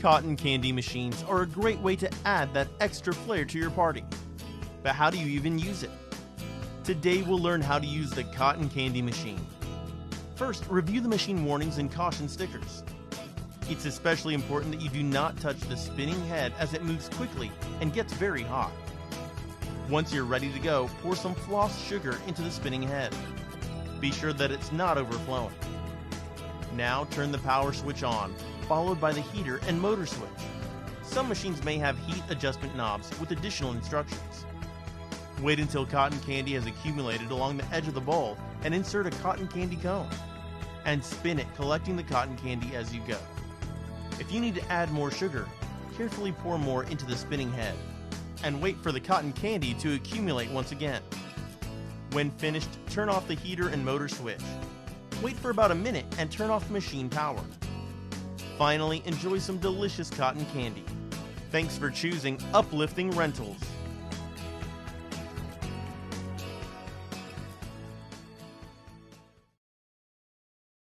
Cotton candy machines are a great way to add that extra flair to your party. But how do you even use it? Today we'll learn how to use the cotton candy machine. First, review the machine warnings and caution stickers. It's especially important that you do not touch the spinning head as it moves quickly and gets very hot. Once you're ready to go, pour some floss sugar into the spinning head. Be sure that it's not overflowing. Now turn the power switch on, followed by the heater and motor switch. Some machines may have heat adjustment knobs with additional instructions. Wait until cotton candy has accumulated along the edge of the bowl and insert a cotton candy cone. And spin it, collecting the cotton candy as you go. If you need to add more sugar, carefully pour more into the spinning head. And wait for the cotton candy to accumulate once again. When finished, turn off the heater and motor switch. Wait for about a minute and turn off machine power. Finally, enjoy some delicious cotton candy. Thanks for choosing Uplifting Rentals.